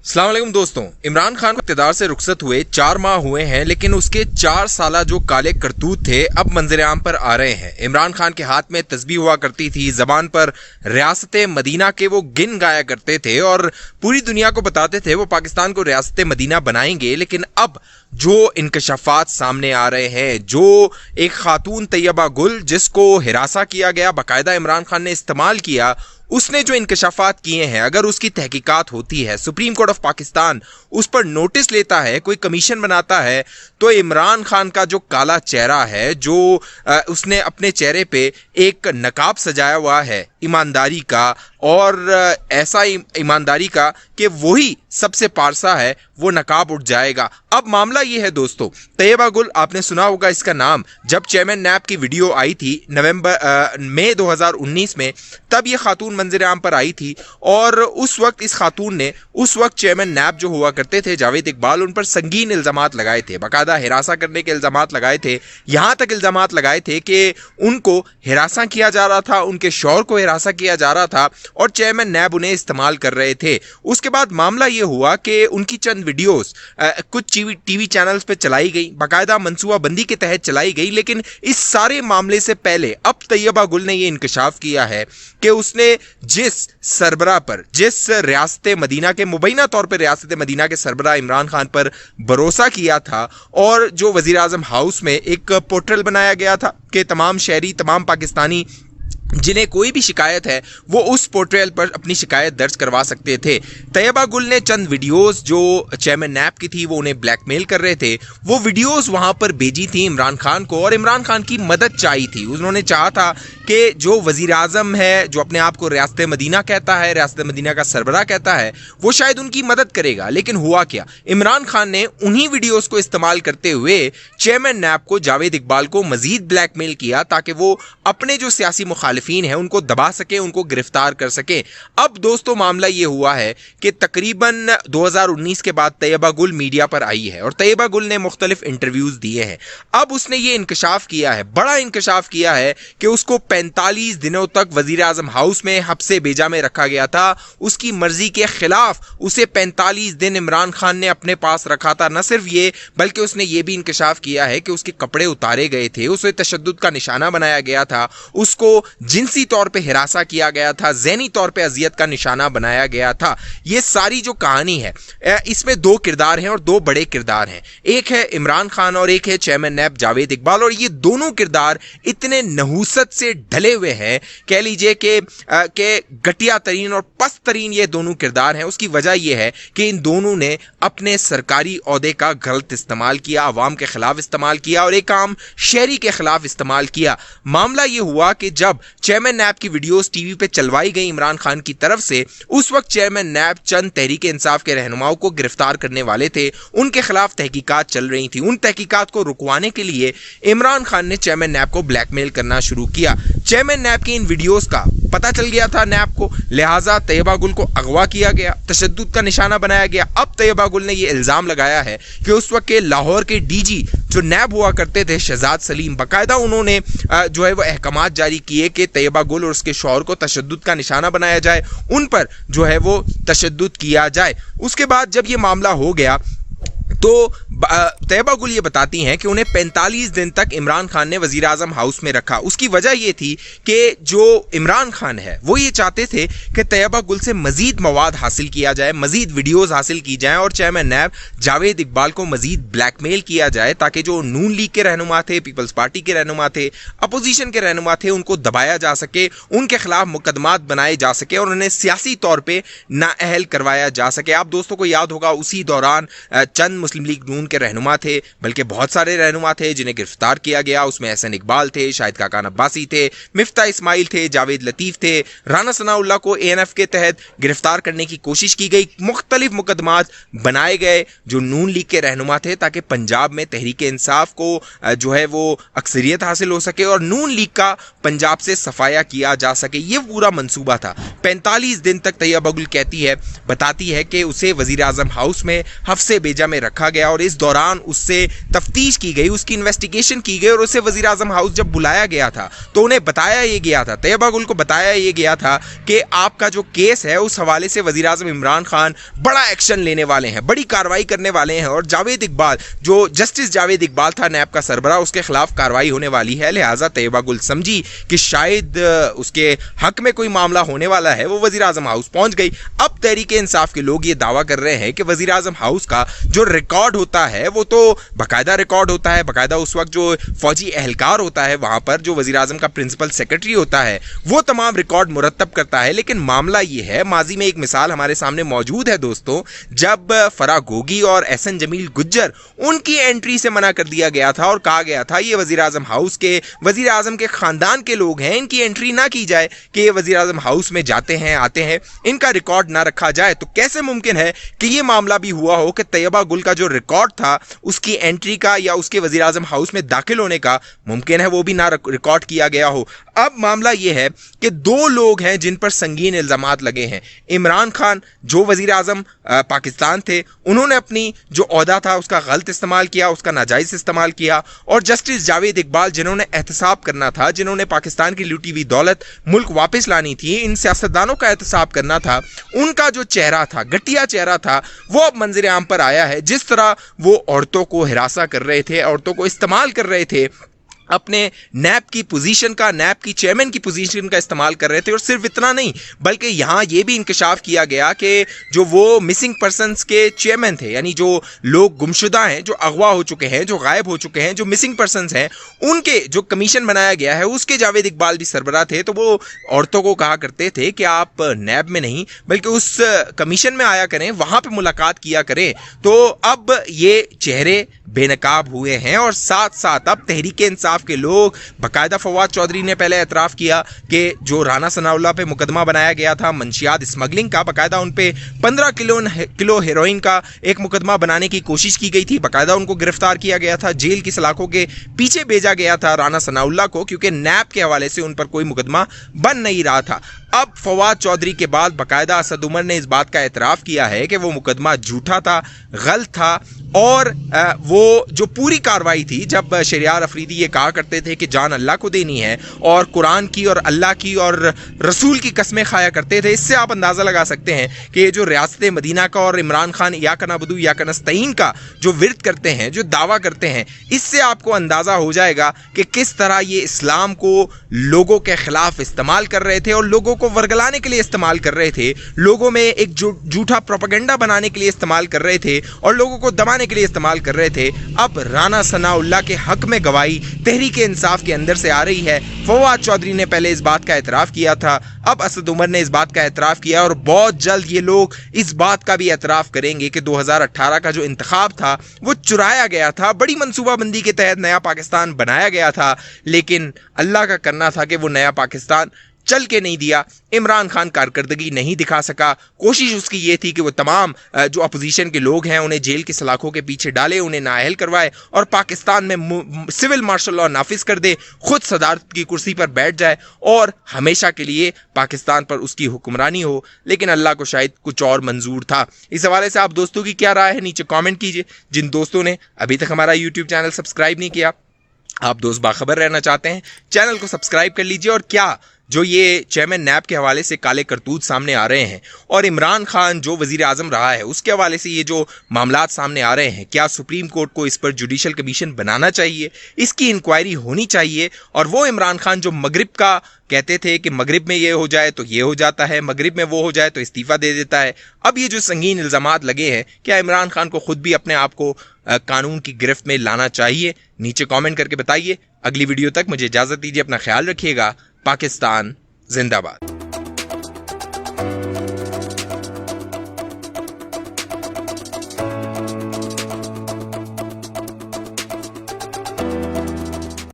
अस्सलाम वालेकुम दोस्तों, इमरान खान इक़्तिदार से रुखसत हुए 4 माह हुए हैं, लेकिन उसके 4 साला जो काले करतूत थे अब मंजर आम पर आ रहे हैं। इमरान खान के हाथ में तस्बीह हुआ करती थी, जबान पर रियासत मदीना के वो गिन गाया करते थे और पूरी दुनिया को बताते थे वो पाकिस्तान को रियासत मदीना बनाएंगे। लेकिन अब जो इंकशाफात सामने आ रहे हैं, जो एक खातून तैयबा गुल जिसको हिरासा किया गया, बाकायदा इमरान खान ने इस्तेमाल किया, उसने जो इंकशाफात किए हैं, अगर उसकी तहकीकात होती है, सुप्रीम कोर्ट ऑफ पाकिस्तान उस पर नोटिस लेता है, कोई कमीशन बनाता है, तो इमरान खान का जो काला चेहरा है, जो उसने अपने चेहरे पे एक नकाब सजाया हुआ है ईमानदारी का, और ऐसा ईमानदारी का कि वही सबसे पारसा है, वो नकाब उठ जाएगा। अब मामला ये है दोस्तों, तैयबा गुल, आपने सुना होगा इसका नाम, जब चेयरमैन नैब की वीडियो आई थी मई 2019 में, तब ये खातून मंजर आम पर आई थी और उस वक्त इस खातून ने, उस वक्त चेयरमैन नैब जो हुआ करते थे जावेद इकबाल, उन पर संगीन इल्जामात लगाए थे, बाकायदा हिरासा करने के इल्जामात लगाए थे। यहां तक इल्जामात लगाए थे कि उनको हिरासा किया जा रहा था, उनके शौहर को हिरासा किया जा रहा था और चेयरमैन नैब उन्हें इस्तेमाल कर रहे थे। उसके बाद मामला यह हुआ कि उनकी चंद वीडियोस कुछ टीवी चैनल्स पे चलाई गई, बाकायदा मनसूबा बंदी के तहत चलाई गई। लेकिन इस सारे मामले से पहले अब तैयबा गुल ने यह इंकशाफ किया है कि उसने जिस सरबरा पर, जिस रियासत मदीना के, मुबैना तौर पर रियासत मदीना के सरबरा इमरान खान पर भरोसा किया था, और जो वजीर आजम हाउस में एक पोर्टल बनाया गया था कि तमाम शहरी, तमाम पाकिस्तानी जिन्हें कोई भी शिकायत है वो उस पोर्टल पर अपनी शिकायत दर्ज करवा सकते थे। तैयबा गुल ने चंद वीडियोस जो चेयरमैन नैब की थी, वो उन्हें ब्लैकमेल कर रहे थे, वो वीडियोस वहां पर भेजी थी इमरान खान को और इमरान खान की मदद चाहिए थी। उन्होंने चाहा था कि जो वजीर आजम है, जो अपने आप को रियासत मदीना कहता है, रियासत मदीना का सरबराह कहता है, वो शायद उनकी मदद करेगा। लेकिन हुआ क्या, इमरान खान ने उन्हीं वीडियोस को इस्तेमाल करते हुए चेयरमैन नैब को, जावेद इकबाल को मजीद ब्लैकमेल किया ताकि वो अपने जो सियासी मुखालिफिन है उनको दबा सके, उनको गिरफ्तार कर सके। अब दोस्तों मामला यह हुआ है कि तकरीबन 2019 के बाद तैयबा गुल मीडिया पर आई है और तैयबा गुल ने मुख्तलिफ इंटरव्यूज दिए हैं। अब उसने ये इंकशाफ किया है, बड़ा इंकशाफ किया है कि उसको 45 दिनों तक वजीर आजम हाउस में हब्से बेजा में रखा गया था। उसकी मर्जी के खिलाफ उसे 45 दिन इमरान खान ने अपने पास रखा था। न सिर्फ ये, बल्कि उसने ये भी इंकशाफ किया है कि उसके कपड़े उतारे गए थे, उसे तशद्दुद का निशाना बनाया गया था, उसको जिनसी तौर पे हिरासा किया गया था, ज़हनी तौर पे अजियत का निशाना बनाया गया था। ये सारी जो कहानी है, इसमें 2 किरदार हैं और 2 बड़े किरदार हैं। एक है इमरान खान और एक है चेयरमैन नैब जावेद इकबाल, और ये दोनों किरदार इतने नहूसत से ढले हुए हैं, कह लीजिए कि घटिया तरीन और पस्त तरीन ये दोनों किरदार हैं। उसकी वजह यह है कि इन दोनों ने अपने सरकारी ओहदे का गलत इस्तेमाल किया, अवाम के खिलाफ इस्तेमाल किया और एक आम शहरी के खिलाफ इस्तेमाल किया। मामला यह हुआ कि जब चेयरमैन नैब की वीडियोस टीवी पे चलवाई गई इमरान खान की तरफ से, उस वक्त चेयरमैन नैब चंद तहरीक इंसाफ के रहनुमाओं को गिरफ्तार करने वाले थे, उनके खिलाफ तहकीकात चल रही थी। उन तहकीकात को रुकवाने के लिए इमरान खान ने चेयरमैन नैब को ब्लैकमेल करना शुरू किया। चेयरमैन नैब की इन वीडियोस का पता चल गया था नैब को, लिहाजा तैयबा गुल को अगवा किया गया, तशद्दुद का निशाना बनाया गया। अब तैयबा गुल ने यह इल्जाम लगाया है कि उस वक्त के लाहौर के डीजी जो नैब हुआ करते थे, शहजाद सलीम, बाकायदा उन्होंने जो है वो अहकामात जारी किए कि तैयबा गुल और उसके शौहर को तशद्दुद का निशाना बनाया जाए, उन पर जो है वो तशद्दुद किया जाए। उसके बाद जब ये मामला हो गया तो तैयबा गुल ये बताती हैं कि उन्हें 45 दिन तक इमरान खान ने वजीर आजम हाउस में रखा। उसकी वजह ये थी कि जो इमरान खान है वो ये चाहते थे कि तैयबा गुल से मजीद मवाद हासिल किया जाए, मजीद वीडियोस हासिल की जाएं और चेयरमैन नैब जावेद इकबाल को मजीद ब्लैकमेल किया जाए ताकि जो नून लीग के रहनुमा थे, पीपल्स पार्टी के रहनुमा थे, अपोजिशन के रहनुमा थे, उनको दबाया जा सके, उनके खिलाफ मुकदमात बनाए जा सके और उन्हें सियासी तौर पर नाअहल करवाया जा सके। आप दोस्तों को याद होगा उसी दौरान चंद मुस्लिम लीग नून के रहनुमा थे, बल्कि बहुत सारे रहनुमा थे जिन्हें गिरफ्तार किया गया। उसमें एहसन इकबाल थे, शाहिद खाकान अब्बासी थे, मिफ्ता इस्माइल थे, जावेद लतीफ थे, राना सनाउल्लाह को एएनएफ के तहत गिरफ्तार करने की कोशिश की गई। मुख्तलिफ मुकदमात बनाए गए जो नून लीग के रहनुमा थे ताकि पंजाब में तहरीक इंसाफ को जो है वो अक्सरियत हासिल हो सके और नून लीग का पंजाब से सफाया किया जा सके। ये पूरा मंसूबा था। 45 दिन तक तैयबा गुल कहती है, बताती है कि उसे वजीर आजम हाउस में हफ्से बेजा में रखा गया और इस दौरान उससे तफ्तीश की गई, उसकी इन्वेस्टिगेशन की गई और उसे वजीर आजम हाउस जब बुलाया गया था तो उन्हें बताया ये गया था, तैयबा गुल को बताया ये गया था कि आपका जो केस है उस हवाले से वजीर आजम इमरान खान बड़ा एक्शन लेने वाले हैं, बड़ी कार्रवाई करने वाले हैं और जावेद इकबाल, जो जस्टिस जावेद इकबाल था नैब का सरबराह, उसके खिलाफ कार्रवाई होने वाली है। लिहाजा तैयबा गुल समझी कि शायद उसके हक में कोई मामला होने वाला है, वो वजीर आजम हाउस पहुंच गई। अब तहरीक इंसाफ के लोग ये दावा कर रहे हैं कि वजीर आजम हाउस का जो रिकॉर्ड होता है वो तो बाकायदा रिकॉर्ड होता है, बाकायदा उस वक्त जो फौजी एहलकार होता है वहां पर, जो वजीर आजम का प्रिंसिपल सेक्रेटरी होता है, वो तमाम रिकॉर्ड मुरतब करता है। लेकिन मामला ये है, माजी में एक मिसाल हमारे सामने मौजूद है दोस्तों, जब फराह गोगी और एहसन जमील गुज्जर, उनकी एंट्री से मना कर दिया गया था और कहा गया था ये वजीर आजम हाउस के, वजीर आजम के खानदान के लोग हैं, इनकी एंट्री ना की जाए, कि ये वजीर आजम हाउस में जाते हैं आते हैं, इनका रिकॉर्ड ना रखा जाए। तो कैसे मुमकिन है कि ये मामला भी हुआ हो कि तैयबा गुल का जो रिकॉर्ड था उसकी एंट्री का या उसके वजीर आजम हाउस में दाखिल होने का, मुमकिन है वो भी ना रिकॉर्ड किया गया हो। अब मामला यह है कि दो लोग हैं जिन पर संगीन इल्जामात लगे हैं। इमरान खान जो वजीर आजम पाकिस्तान थे, उन्होंने अपनी जो ओहदा था उसका गलत इस्तेमाल किया, उसका नाजायज इस्तेमाल किया, और जस्टिस जावेद इकबाल जिन्होंने एहतसाब करना था, जिन्होंने पाकिस्तान की लूटी हुई दौलत मुल्क वापस लानी थी, इन सियासतदानों का एहतसाब करना था, उनका जो चेहरा था, घटिया चेहरा था, वो अब मंजर आम पर आया है। जिस तरह वो औरतों को हिरासा कर रहे थे, औरतों को इस्तेमाल कर रहे थे, अपने नैब की पोजीशन का, नैब की चेयरमैन की पोजीशन का इस्तेमाल कर रहे थे। और सिर्फ इतना नहीं, बल्कि यहाँ ये भी इंकशाफ किया गया कि जो वो मिसिंग पर्सन्स के चेयरमैन थे, यानी जो लोग गुमशुदा हैं, जो अगवा हो चुके हैं, जो गायब हो चुके हैं, जो मिसिंग पर्सन्स हैं, उनके जो कमीशन बनाया गया है उसके जावेद इकबाल भी सरबराह थे। तो वो औरतों को कहा करते थे कि आप नैब में नहीं बल्कि उस कमीशन में आया करें, वहां पर मुलाकात किया करें। तो अब ये चेहरे बेनकाब हुए हैं और साथ साथ अब तहरीक इंसाफ के लोग, बाकायदा फवाद चौधरी ने पहले एतराफ़ किया कि जो राना सनाउल्लाह पे मुकदमा बनाया गया था मंशियात स्मगलिंग का, बाकायदा उन पे 15 किलो हेरोइन का एक मुकदमा बनाने की कोशिश की गई थी, बाकायदा उनको गिरफ्तार किया गया था, जेल की सलाखों के पीछे भेजा गया था राना सनाउल्लाह को, क्योंकि नैब के हवाले से उन पर कोई मुकदमा बन नहीं रहा था। अब फवाद चौधरी के बाद बाकायदा असद उमर ने इस बात का एतराफ़ किया है कि वो मुकदमा झूठा था, गलत था, और वो जो पूरी कार्रवाई थी, जब शरियार अफरीदी ये कहा करते थे कि जान अल्लाह को देनी है और कुरान की और अल्लाह की और रसूल की कस्में खाया करते थे, इससे आप अंदाज़ा लगा सकते हैं कि ये जो रियासत मदीना का और इमरान खान इय्याका नअबुदु इय्याका नस्तईन का जो विर्द करते हैं, जो दावा करते हैं, इससे आपको अंदाज़ा हो जाएगा कि किस तरह ये इस्लाम को लोगों के खिलाफ इस्तेमाल कर रहे थे और लोगों को वर्गलाने के लिए इस्तेमाल कर रहे थे, लोगों में एक झूठा प्रोपेगेंडा बनाने के लिए इस्तेमाल कर रहे थे और लोगों को दबाने के लिए इस्तेमाल कर रहे थे। अब राना सनाउल्लाह के हक में गवाही तहरीक इंसाफ के अंदर से आ रही है। फवाद चौधरी ने पहले इस बात का एतराफ़ किया था, अब असद उमर ने इस बात का एतराफ़ किया और बहुत जल्द ये लोग इस बात का भी एतराफ़ करेंगे कि 2018 का जो इंतखाब था वो चुराया गया था, बड़ी मनसूबाबंदी के तहत नया पाकिस्तान बनाया गया था, लेकिन अल्लाह का करना था कि वो नया पाकिस्तान चल के नहीं दिया। इमरान खान कारकर्दगी नहीं दिखा सका। कोशिश उसकी ये थी कि वो तमाम जो अपोजिशन के लोग हैं उन्हें जेल की सलाखों के पीछे डाले, उन्हें नाअहल करवाए और पाकिस्तान में सिविल मार्शल लॉ नाफिज कर दे, खुद सदारत की कुर्सी पर बैठ जाए और हमेशा के लिए पाकिस्तान पर उसकी हुक्मरानी हो। लेकिन अल्लाह को शायद कुछ और मंजूर था। इस हवाले से आप दोस्तों की क्या राय है, नीचे कॉमेंट कीजिए। जिन दोस्तों ने अभी तक हमारा यूट्यूब चैनल सब्सक्राइब नहीं किया, आप दोस्त बाखबर रहना चाहते हैं, चैनल को सब्सक्राइब कर लीजिए। और क्या जो ये चेयरमैन नैब के हवाले से काले करतूत सामने आ रहे हैं और इमरान खान जो वजीर आजम रहा है उसके हवाले से ये जो मामलात सामने आ रहे हैं, क्या सुप्रीम कोर्ट को इस पर जुडिशल कमीशन बनाना चाहिए, इसकी इंक्वायरी होनी चाहिए। और वो इमरान खान जो मगरिब का कहते थे कि मगरिब में ये हो जाए तो ये हो जाता है, मगरिब में वो हो जाए तो इस्तीफा दे देता है, अब ये जो संगीन इल्जामात लगे हैं, क्या इमरान खान को खुद भी अपने आप को कानून की गिरफ्त में लाना चाहिए? नीचे कमेंट करके बताइए। अगली वीडियो तक मुझे इजाजत दीजिए, अपना ख्याल रखिएगा। पाकिस्तान जिंदाबाद।